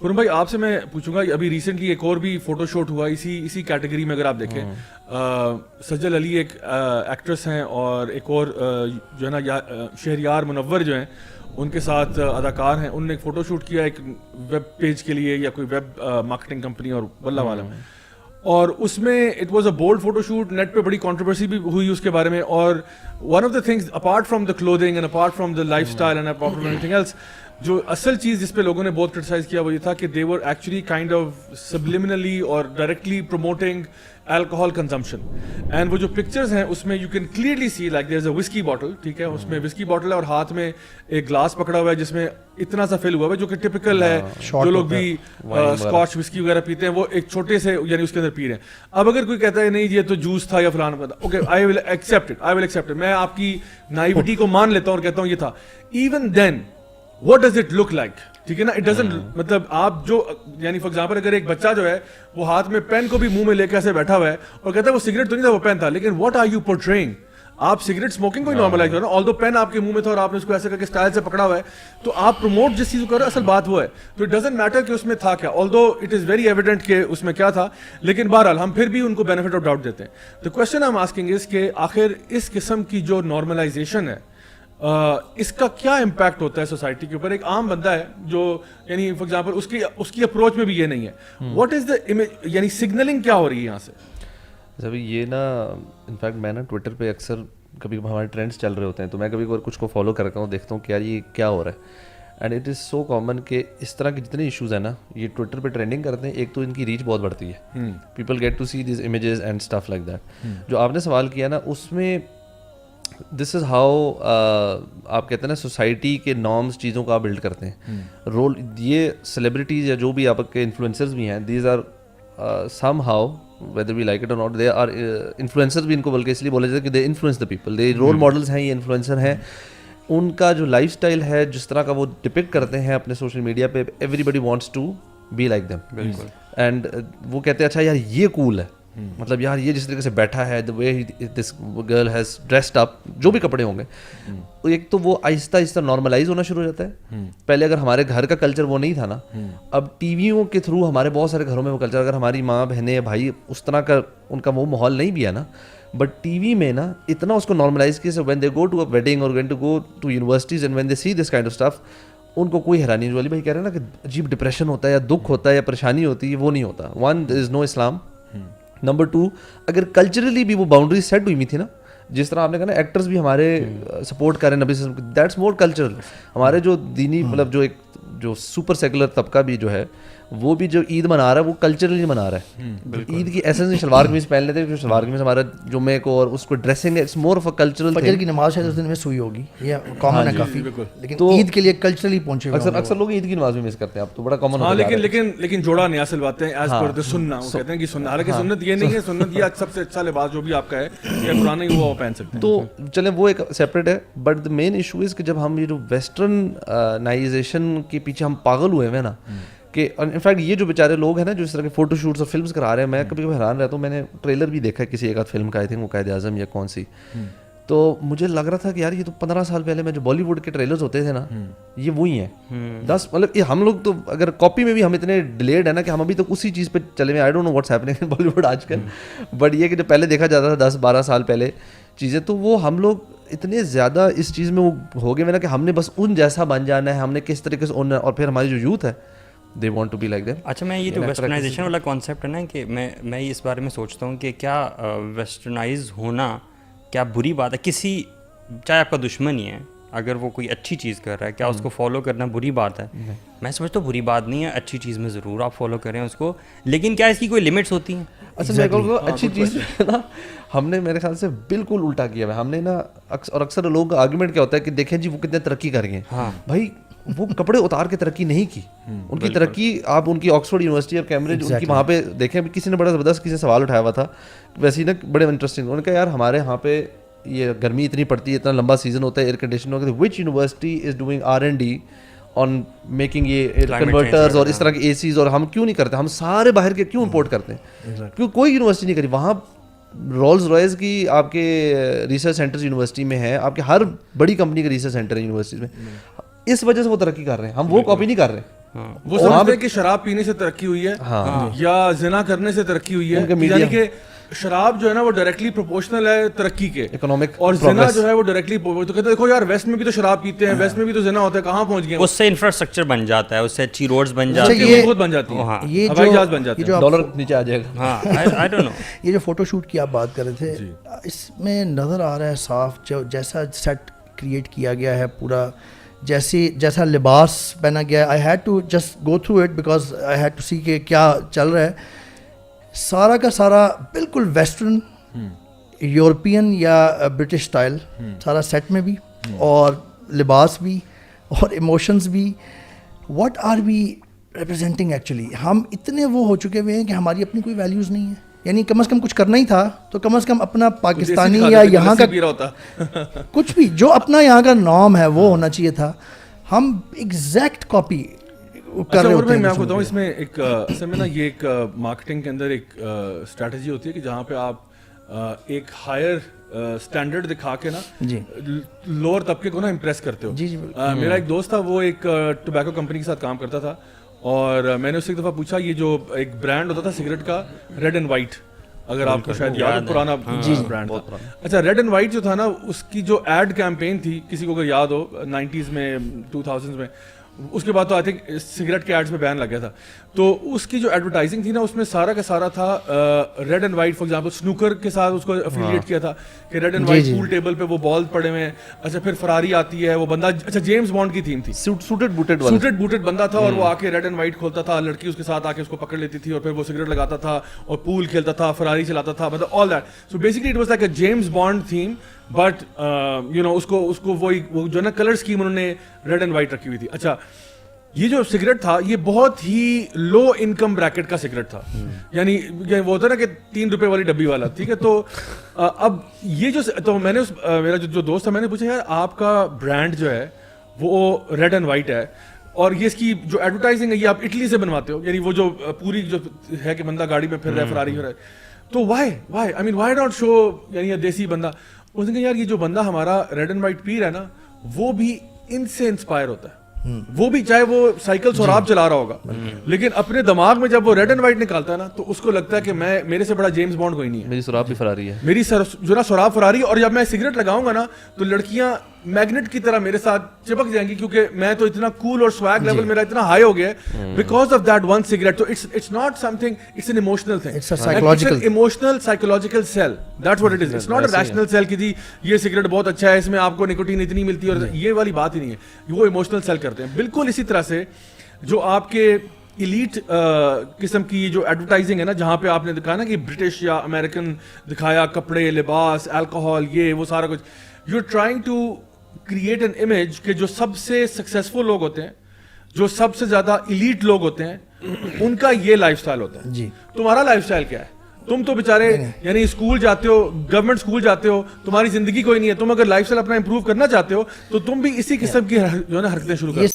خرم بھائی آپ سے میں پوچھوں گا ابھی ریسنٹلی ایک اور بھی فوٹو شوٹ ہوا اسی کیٹیگری میں. اگر آپ دیکھیں سجل علی ایک ایکٹریس ہیں اور ایک اور جو ہے نا شہریار منور جو ہیں ان کے ساتھ اداکار ہیں, انہوں نے ایک فوٹو شوٹ کیا ایک ویب پیج کے لیے یا کوئی ویب مارکیٹنگ کمپنی اور واللہ عالم, اور اس میں it was a bold photo shoot. Net پہ بڑی کنٹروورسی بھی ہوئی اس کے بارے میں, اور one of the things apart from the clothing and apart from the lifestyle and apart from anything else, جو اصل چیز جس پہ لوگوں نے بہت کرٹیسائز کیا وہ یہ تھا کہ they were actually kind of subliminally اور directly promoting alcohol consumption. And وہ جو پکچرز ہیں اس میں you can clearly see like there is a whisky bottle, ٹھیک ہے, اس میں وسکی باٹل ہے اور ہاتھ میں ایک گلاس پکڑا ہوا ہے جس میں اتنا سا فل ہوا ہے جو کہ ٹپکل ہے جو لوگ بھی اسکاچ وسکی وغیرہ پیتے ہیں وہ ایک چھوٹے سے یعنی اس کے اندر پی رہے ہیں. اب اگر کوئی کہتا ہے نہیں یہ تو جوس تھا یا فلانا تھا, okay I will accept it, میں آپ کی نائیوٹی کو مان لیتا ہوں اور کہتا ہوں یہ تھا. Even then what does it look like, ٹھیک ہے نا, اٹ ڈزنٹ مطلب آپ جو یعنی فار ایگزامپل اگر ایک بچہ جو ہے وہ ہاتھ میں پین کو بھی منہ میں لے کے ایسے بیٹھا ہوا ہے اور کہتا ہے وہ سگریٹ تو نہیں تھا وہ پین تھا, لیکن what are you portraying, آپ سگریٹ اسموکنگ کو ہی نارملائز کرو, آل دو پین آپ کے منہ میں تھا اور آپ نے اس کو ایسے کر کے اسٹائل سے پکڑا ہوا ہے, تو آپ پروموٹ جس چیز کو کر رہے ہو اصل بات وہ ہے. تو اٹ ڈزنٹ میٹر کہ اس میں تھا کیا, آلدو اٹ از ویری ایویڈنٹ کہ اس میں کیا تھا, لیکن بہرحال ہم پھر بھی ان کو بینیفٹ آف ڈاؤٹ دیتے ہیں. تو question I am asking is کہ آخر اس قسم کی جو نارملائزیشن ہے اس کا کیا امپیکٹ ہوتا ہے سوسائٹی کے اوپر. ایک عام بندہ ہے جو یعنی فار ایگزامپل اس کی اپروچ میں بھی یہ نہیں ہے, واٹ از دا یعنی سگنلنگ کیا ہو رہی ہے یہاں سے. جب یہ نا انفیکٹ میں نا ٹویٹر پہ اکثر کبھی ہمارے ٹرینڈس چل رہے ہوتے ہیں تو میں کبھی کچھ کو فالو کرتا ہوں, دیکھتا ہوں کہ یار یہ کیا ہو رہا ہے. And it is so common کہ اس طرح کے جتنے ایشوز ہیں نا یہ ٹویٹر پہ ٹرینڈنگ کرتے ہیں. ایک تو ان کی ریچ بہت بڑھتی ہے, people get to see these images and stuff like that. جو آپ نے سوال کیا نا اس میں دس از ہاؤ آپ کہتے ہیں نا سوسائٹی کے نارمس چیزوں کو آپ بلڈ کرتے ہیں. رول یہ سیلیبریٹیز یا جو بھی آپ کے انفلوئنسرز بھی ہیں these are somehow whether we like it or not they are influencers بھی ان کو بلکہ اس لیے بولا جاتا ہے کہ they influence the people, they role models ہیں, یہ انفلوئنسر ہیں. ان کا جو لائف اسٹائل ہے جس طرح کا وہ ڈپکٹ کرتے ہیں اپنے سوشل میڈیا پہ, everybody wants to be like them. بالکل. اینڈ وہ کہتے ہیں اچھا یار یہ کول ہے, مطلب یار یہ جس طریقے سے بیٹھا ہے, the way this girl has dressed up, جو بھی کپڑے ہوں گے, ایک تو وہ آہستہ آہستہ نارملائز ہونا شروع ہو جاتا ہے. پہلے اگر ہمارے گھر کا کلچر وہ نہیں تھا نا, اب ٹی ویوں کے تھرو ہمارے بہت سارے گھروں میں وہ کلچر, اگر ہماری ماں بہنیں بھائی اس طرح کا ان کا وہ ماحول نہیں بھی ہے نا, بٹ ٹی وی میں نا اتنا اس کو نارملائز کیا, when they go to a wedding اور when to go to universities and when they see this kind of stuff, ان کو کوئی حیرانی نہیں. والی بھائی کہہ رہے ہیں نا کہ عجیب ڈپریشن ہوتا ہے یا دکھ ہوتا ہے یا پریشانی ہوتی ہے, وہ نہیں ہوتا. ون دیر از نو اسلام. نمبر ٹو, اگر کلچرلی بھی وہ باؤنڈری سیٹ ہوئی تھی نا, جس طرح آپ نے کہا نا ایکٹرز بھی ہمارے سپورٹ کر رہے ہیں نبی صلی اللہ علیہ وسلم, دیٹس مور کلچرل. ہمارے جو دینی مطلب جو ایک جو سپر سیکولر طبقہ بھی جو ہے وہ بھی جو عید منا رہا ہے وہ کلچرلی منا رہا ہے. عید کی ایسنس شلوار قمیض پہن لیتے ہیں, شلوار قمیض ہمارا جمعے کو اور اس کو ڈریسنگ ہے, it's more of a cultural. فجر کی نماز شاید اس دن میں سوئی ہوگی, یہ کامن ہے کافی, لیکن عید کے لیے کلچرلی پہنچے ہوئے اکثر لوگ عید کی نماز بھی مس کرتے ہیں اب تو, بڑا کامن ہوتا ہے. لیکن جوڑا نہیں اصل بات ہے ایز پر دی سنت, وہ کہتے ہیں کہ سنت, حالانکہ سنت یہ نہیں ہے, سنت یہ سب سے اچھا لباس جو بھی آپ کا ہے یا پرانا ہی وہ پہن سکتے ہیں. تو چلیں وہ ایک سیپریٹ ہے, but the main issue is کہ جب ہم یہ جو ویسٹرنائزیشن کے پیچھے ہم پاگل ہوئے ہیں نا, کہ انفیکٹ یہ جو بیچارے لوگ ہیں نا جو اس طرح کے فوٹو شوٹس اور فلمس کرا رہے ہیں, میں کبھی کبھی حیران رہتا ہوں. میں نے ٹریلر بھی دیکھا کسی ایک آدھ فلم کا, آئی تھنک وہ قائد اعظم یا کون سی, تو مجھے لگ رہا تھا کہ یار یہ تو 15 سال پہلے میں جو بالی ووڈ کے ٹریلرز ہوتے تھے نا یہ وہی ہیں. 10 مطلب یہ ہم لوگ تو اگر کاپی میں بھی ہم اتنے ڈیلیڈ ہیں نا کہ ہم ابھی تک اسی چیز پہ چلے ہوئے. I don't know what's happening in Bollywood آج کل, بٹ یہ کہ جو پہلے دیکھا جاتا تھا 10-12 سال پہلے چیزیں, تو وہ ہم لوگ اتنے زیادہ اس چیز میں وہ ہو گئے نا کہ ہم نے بس ان جیسا بن جانا ہے, ہم نے کس طریقے سے ان, اور پھر ہماری جو یوتھ ہے they want to be like them. اچھا میں یہ جو ویسٹرنائزیشن والا کانسیپٹ ہے نا کہ میں اس بارے میں سوچتا ہوں کہ کیا ویسٹرنائز ہونا کیا بری بات ہے, کسی چاہے آپ کا دشمن ہی ہے اگر وہ کوئی اچھی چیز کر رہا ہے کیا اس کو فالو کرنا بری بات ہے؟ میں سمجھتا ہوں بری بات نہیں ہے, اچھی چیز میں ضرور آپ فالو کریں اس کو, لیکن کیا اس کی کوئی لمٹس ہوتی ہیں؟ اچھا میں کہوں گا اچھی چیز نا ہم نے میرے خیال سے بالکل الٹا کیا ہے. ہم نے نا اکثر لوگوں کا آرگومنٹ کیا ہوتا ہے کہ دیکھیں جی وہ کتنے ترقی کر گئے. بھائی وہ کپڑے اتار کے ترقی نہیں کی, ان کی ترقی آپ ان کی آکسفورڈ یونیورسٹی اور کیمبرج ان کی وہاں پہ دیکھیں. کسی نے بڑا زبردست کسی نے سوال اٹھایا ہوا تھا ویسے ہی نا, بڑے انٹرسٹنگ. انہوں نے کہا یار ہمارے یہاں پہ یہ گرمی اتنی پڑتی ہے, اتنا لمبا سیزن ہوتا ہے, ایئر کنڈیشن ہوتا ہے, which university is doing R&D on making یہ ایئر کنورٹرز اور اس طرح کے AC, اور ہم کیوں نہیں کرتے, ہم سارے باہر کے کیوں امپورٹ کرتے ہیں, کیوں کوئی یونیورسٹی نہیں کری. وہاں رولز رائس کی آپ کے ریسرچ سینٹرز یونیورسٹی میں ہے, آپ کے ہر بڑی کمپنی کے ریسرچ سینٹر ہے یونیورسٹیز میں, اس وجہ سے وہ ترقی کر رہے ہیں, ہم وہ کاپی نہیں کر رہے. وہ سمجھتے ہیں کہ شراب پینے سے ترقی ہوئی ہے یا زنا کرنے سے ترقی ہوئی ہے, یعنی کہ شراب جو ہے نا وہ ڈائریکٹلی پروپورشنل ہے ترقی کے, اکنامک, اور زنا جو ہے وہ ڈائریکٹلی, تو کہتے ہیں دیکھو یار ویسٹ میں بھی تو شراب پیتے ہیں, ویسٹ میں بھی تو زنا ہوتا ہے, کہاں پہنچ گئے, اس سے انفراسٹرکچر بن جاتا ہے, اس سے اچھی روڈز بن جاتی ہیں, یہ بہت بن جاتی ہیں, ہوائی جہاز بن جاتے ہیں, ڈالر نیچے آ جائے گا. ہاں آئی ڈونٹ نو. یہ جو فوٹو شوٹ کی آپ بات کر رہے تھے, اس میں نظر آ رہا ہے صاف جو جیسا سیٹ کریٹ کیا گیا ہے پورا, جیسا لباس پہنا گیا ہے, I had to just go through it because I had to see کہ کیا چل رہا ہے. سارا کا سارا بالکل ویسٹرن, یورپین یا برٹش اسٹائل سارا سیٹ میں بھی, اور لباس بھی, اور ایموشنز بھی. What are we representing actually? ہم اتنے وہ ہو چکے ہوئے ہیں کہ ہماری اپنی کوئی ویلیوز نہیں ہے. یعنی کم از کم کچھ کرنا ہی تھا تو کم از کم اپنا پاکستانی یا یہاں کا کچھ بھی جو اپنا یہاں کا نام ہے وہ ہونا چاہیے تھا. ہم ایگزیکٹ کاپی کر رہے ہوتے ہیں. میں آپ کو بتاؤں اس میں ایک اصل میں نا یہ ایک مارکیٹنگ کے اندر ایک اسٹریٹجی ہوتی ہے کہ جہاں پہ آپ ایک ہائر اسٹینڈرڈ دکھا کے نا لوور طبقے کو نا امپریس کرتے ہو. میرا ایک دوست تھا, وہ ایک ٹوبیکو کمپنی کے ساتھ کام کرتا تھا, اور میں نے اس سے ایک دفعہ پوچھا یہ جو ایک برانڈ ہوتا تھا سگریٹ کا ریڈ اینڈ وائٹ, اگر آپ کو شاید یاد, پرانا برانڈ تھا. اچھا ریڈ اینڈ وائٹ جو تھا نا, اس کی جو ایڈ کیمپین تھی, کسی کو اگر یاد ہو 90s میں 2000s میں, اس کے بعد تو آئی تھنک سگریٹ کے ایڈس میں بین لگ گیا تھا, تو اس کی جو ایڈورٹائزنگ تھی نا اس میں سارا کا سارا تھا red and white. For example snooker کے ساتھ اس کو افیلیٹ کیا تھا کہ red and white pool table پہ وہ بال پڑے ہوئے ہیں. اچھا پھر فراری آتی ہے, وہ بندہ اچھا جیمز بانڈ کی تھیم تھی, سوٹڈ بوٹڈ بندہ تھا, اور وہ آ کے ریڈ اینڈ وائٹ کھولتا تھا, لڑکی اس کے ساتھ آ کے اس کو پکڑ لیتی تھی, اور پھر وہ سگریٹ لگاتا تھا اور پول کھیلتا تھا, فراری چلاتا تھا, مطلب all that. So basically it was like a James Bond theme, but you know اس کو وہ جو ہے نا کلر اسکیم انہوں نے ریڈ اینڈ وائٹ رکھی ہوئی تھی. اچھا یہ جو سگریٹ تھا یہ بہت ہی لو انکم بریکٹ کا سگریٹ تھا, یعنی وہ ہوتا ہے نا کہ 3 روپے والی ڈبی والا, ٹھیک ہے. تو اب یہ جو, تو میں نے میرا جو دوست تھا, میں نے پوچھا یار آپ کا برانڈ جو ہے وہ ریڈ اینڈ وائٹ ہے, اور یہ اس کی جو ایڈورٹائزنگ ہے یہ آپ اٹلی سے بنواتے ہو, یعنی وہ جو پوری جو ہے کہ بندہ گاڑی میں پھر رہا ہے, فراری ہو رہا ہے, تو وائی ناٹ شو یعنی دیسی بندہ. اس نے کہا یار یہ جو بندہ ہمارا ریڈ اینڈ وائٹ پی رہا ہے نا, وہ بھی ان سے انسپائر ہوتا ہے, وہ بھی چاہے وہ سائیکل سوراب چلا رہا ہوگا, لیکن اپنے دماغ میں جب وہ ریڈ اینڈ وائٹ نکالتا ہے نا تو اس کو لگتا ہے کہ میرے سے بڑا جیمز بانڈ کوئی نہیں ہے, میری سراب بھی فراری ہے, میری جو نا سوراب فراری. اور جب میں سگریٹ لگاؤں گا نا تو لڑکیاں میگنیٹ کی طرح میرے ساتھ چپک جائیں گی, کیونکہ میں تو اتنا کول اور سویگ لیول میرا اتنا ہائی ہو گیا ہے because of that one cigarette. تو it's not something, it's an emotional thing, it's an emotional psychological sell, that's what it is. It's not a rational sell کہ جی یہ سگریٹ بہت اچھا ہے, اس میں آپ کو نکوٹین اتنی ملتی ہے, اور یہ والی بات ہی نہیں ہے. وہ ایموشنل سیل کرتے ہیں. بالکل اسی طرح سے جو آپ کے ایلیٹ قسم کی جو ایڈورٹائزنگ ہے نا, جہاں پہ آپ نے دکھایا نا کہ برٹش یا امریکن دکھایا, کپڑے, لباس, الکوہول, یہ وہ سارا کچھ, you are trying to create an image کہ جو سب سے سکسیزفل لوگ ہوتے ہیں, جو سب سے زیادہ ایلیٹ لوگ ہوتے ہیں, ان کا یہ لائف سٹائل ہوتا ہے. تمہارا لائف سٹائل کیا ہے؟ تم تو بیچارے یعنی اسکول جاتے ہو, گورنمنٹ اسکول جاتے ہو, تمہاری زندگی کوئی نہیں ہے. تم اگر لائف سٹائل اپنا امپروو کرنا چاہتے ہو تو تم بھی اسی قسم کی جو ہے نا حرکتیں شروع کرو. یہ